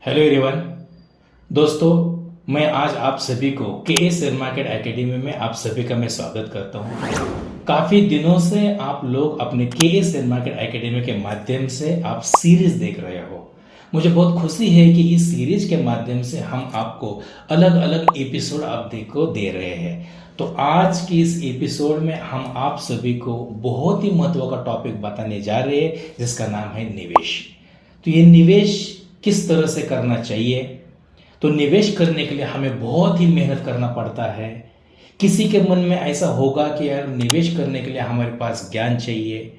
Hello everyone. दोस्तों, मैं आज आप सभी को के शेयर मार्केट एकेडमी में आप सभी का मैं स्वागत करता हूं। काफ़ी दिनों से आप लोग अपने के शेयर मार्केट एकेडमी के माध्यम से आप सीरीज देख रहे हो। मुझे बहुत खुशी है कि इस सीरीज के माध्यम से हम आपको अलग अलग एपिसोड आप देखो दे रहे हैं। तो आज की इस एपिसोड में हम आप सभी को बहुत ही महत्व का टॉपिक बताने जा रहे हैं, जिसका नाम है निवेश। तो ये निवेश किस तरह से करना चाहिए? तो निवेश करने के लिए हमें बहुत ही मेहनत करना पड़ता है। किसी के मन में ऐसा होगा कि यार निवेश करने के लिए हमारे पास ज्ञान चाहिए,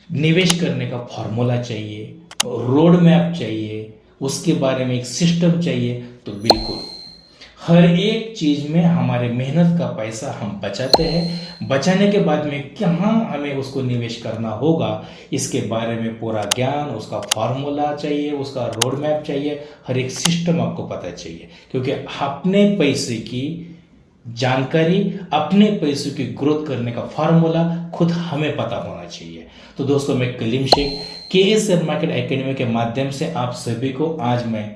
निवेश करने का फॉर्मूला चाहिए, रोड मैप चाहिए, उसके बारे में एक सिस्टम चाहिए। तो बिल्कुल हर एक चीज में हमारे मेहनत का पैसा हम बचाते हैं। बचाने के बाद में कहाँ हमें उसको निवेश करना होगा, इसके बारे में पूरा ज्ञान, उसका फॉर्मूला चाहिए, उसका रोड मैप चाहिए, हर एक सिस्टम आपको पता चाहिए। क्योंकि अपने पैसे की जानकारी, अपने पैसों की ग्रोथ करने का फार्मूला खुद हमें पता होना चाहिए। तो दोस्तों, मैं कलीम शेख के शेयर मार्केट एकेडमी के माध्यम से आप सभी को आज मैं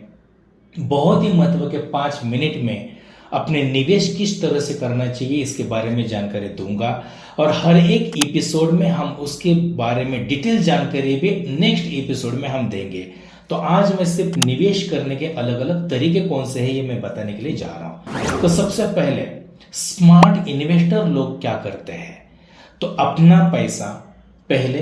बहुत ही महत्व के 5 मिनट में अपने निवेश किस तरह से करना चाहिए इसके बारे में जानकारी दूंगा। और हर एक एपिसोड में हम उसके बारे में डिटेल जानकारी भी नेक्स्ट एपिसोड में हम देंगे। तो आज मैं सिर्फ निवेश करने के अलग अलग तरीके कौन से हैं ये मैं बताने के लिए जा रहा हूं। तो सबसे पहले स्मार्ट इन्वेस्टर लोग क्या करते हैं? तो अपना पैसा पहले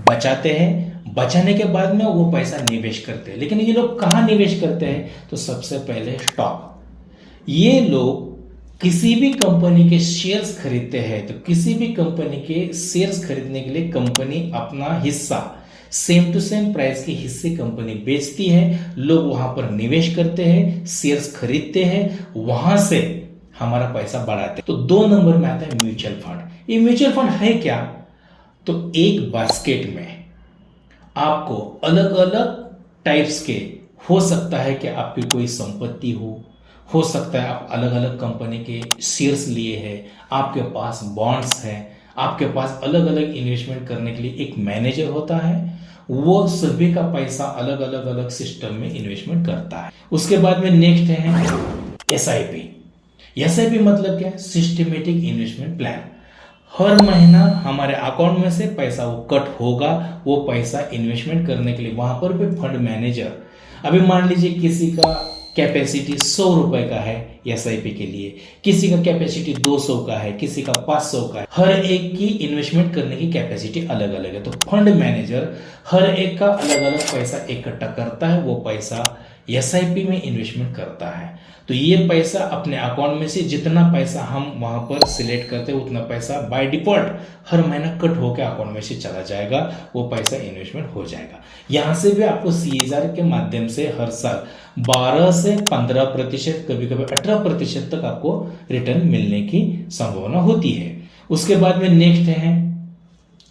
बचाते हैं, बचाने के बाद में वो पैसा निवेश करते हैं। लेकिन ये लोग कहाँ निवेश करते हैं? तो सबसे पहले स्टॉक। ये लोग किसी भी कंपनी के शेयर्स खरीदते हैं। तो किसी भी कंपनी के शेयर्स खरीदने के लिए कंपनी अपना हिस्सा सेम टू सेम प्राइस के हिस्से कंपनी बेचती है, लोग वहां पर निवेश करते हैं, शेयर्स खरीदते हैं, वहां से हमारा पैसा बढ़ाते हैं। तो 2 नंबर में आता है म्यूचुअल फंड। ये म्यूचुअल फंड है क्या? तो एक बास्केट में आपको अलग अलग टाइप्स के हो सकता है कि आपकी कोई संपत्ति हो सकता है आप अलग अलग कंपनी के शेयर्स लिए हैं, आपके पास बॉन्ड्स हैं, आपके पास अलग अलग इन्वेस्टमेंट करने के लिए एक मैनेजर होता है, वो सभी का पैसा अलग अलग अलग सिस्टम में इन्वेस्टमेंट करता है। उसके बाद में नेक्स्ट है एसआईपी। एसआईपी मतलब क्या? Systematic investment plan. हर महीना हमारे अकाउंट में से पैसा वो कट होगा, वो पैसा इन्वेस्टमेंट करने के लिए वहां पर भी फंड मैनेजर, अभी मान लीजिए किसी का कैपेसिटी 100 रुपए का है एसआईपी के लिए, किसी का कैपेसिटी 200 का है, किसी का 500 का है। हर एक की इन्वेस्टमेंट करने की कैपेसिटी अलग अलग है। तो फंड मैनेजर हर एक का अलग अलग पैसा इकट्ठा करता है, वो पैसा एसआईपी में इन्वेस्टमेंट करता है। तो ये पैसा अपने अकाउंट में से जितना पैसा हम वहां पर सिलेक्ट करते हैं उतना पैसा बाय डिफॉल्ट हर महीना कट होकर अकाउंट में से चला जाएगा, वो पैसा इन्वेस्टमेंट हो जाएगा। यहां से भी आपको सीएसआर के माध्यम से हर साल 12 से 15%, कभी कभी 18% तक आपको रिटर्न मिलने की संभावना होती है। उसके बाद में नेक्स्ट है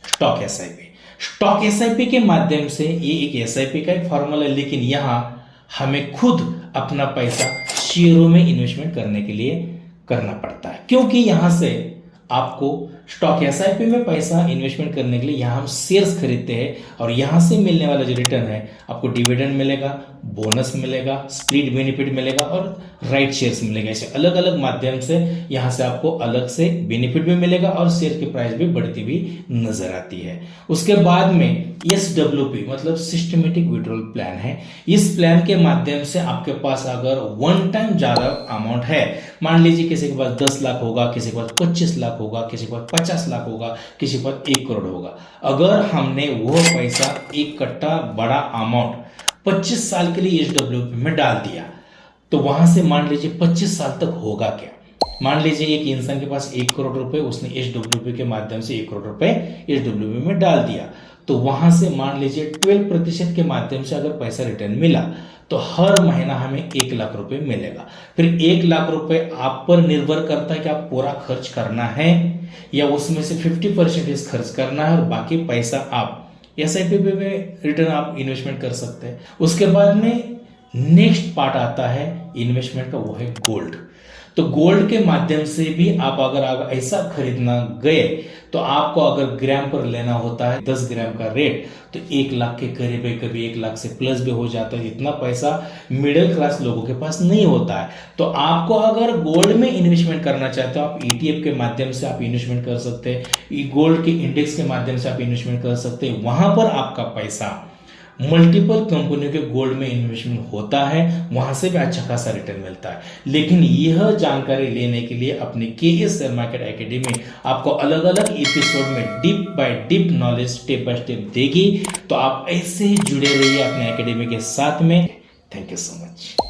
स्टॉक एसआईपी। स्टॉक एसआईपी के माध्यम से ये एक एसआईपी का एक फॉर्मूला है, लेकिन यहाँ हमें खुद अपना पैसा शेयरों में इन्वेस्टमेंट करने के लिए करना पड़ता है। क्योंकि यहां से आपको स्टॉक एसआईपी में पैसा इन्वेस्टमेंट करने के लिए यहां हम शेयर्स खरीदते हैं, और यहां से मिलने वाला जो रिटर्न है आपको डिविडेंड मिलेगा, बोनस मिलेगा, स्प्लिट बेनिफिट मिलेगा और राइट शेयर्स मिलेगा। ऐसे अलग अलग माध्यम से यहां से आपको अलग से बेनिफिट भी मिलेगा और शेयर की प्राइस भी बढ़ती हुई नजर आती है। उसके बाद में एसडब्ल्यूपी मतलब सिस्टमेटिक विड्रॉल प्लान है। इस प्लान के माध्यम से आपके पास अगर वन टाइम ज्यादा अमाउंट है, मान लीजिए किसी के पास 10 लाख होगा, किसी के पास 25 लाख होगा, किसी के पास 50 लाख होगा, किसी के पास 1 करोड़ होगा, अगर हमने वो पैसा इकट्ठा बड़ा अमाउंट 25 साल के लिए एसडब्ल्यूपी में डाल दिया, तो वहां से मान लीजिए 25 साल तक होगा क्या? मान लीजिए एक इंसान के पास 1 करोड़ रुपए, उसने एसडब्ल्यूपी के माध्यम से 1 करोड़ रुपए एसडब्ल्यूपी में डाल दिया, तो वहां से मान लीजिए 12% के माध्यम से अगर पैसा रिटर्न मिला तो हर महीना हमें 1 लाख रुपए मिलेगा। फिर 1 लाख रुपए आप पर निर्भर करता है कि आप पूरा खर्च करना है या उसमें से 50% खर्च करना है, और बाकी पैसा आप एसआईपी में रिटर्न आप इन्वेस्टमेंट कर सकते हैं। उसके बाद में नेक्स्ट पार्ट आता है इन्वेस्टमेंट का, वो है गोल्ड। तो गोल्ड के माध्यम से भी आप अगर ऐसा खरीदना गए तो आपको अगर ग्राम पर लेना होता है 10 ग्राम का रेट तो 1 लाख के करीब है, कभी 1 लाख से प्लस भी हो जाता है। इतना पैसा मिडिल क्लास लोगों के पास नहीं होता है। तो आपको अगर गोल्ड में इन्वेस्टमेंट करना चाहते हो, आप ईटीएफ के माध्यम से आप इन्वेस्टमेंट कर सकते हैं, गोल्ड के इंडेक्स के माध्यम से आप इन्वेस्टमेंट कर सकते हैं। वहां पर आपका पैसा मल्टीपल कंपनियों के गोल्ड में इन्वेस्टमेंट होता है, वहां से भी अच्छा खासा रिटर्न मिलता है। लेकिन यह जानकारी लेने के लिए अपने केएस शेयर मार्केट एकेडमी आपको अलग अलग एपिसोड में deep by deep knowledge step by step देगी। तो आप ऐसे ही जुड़े रहिए अपने एकेडमी के साथ में। Thank you so much.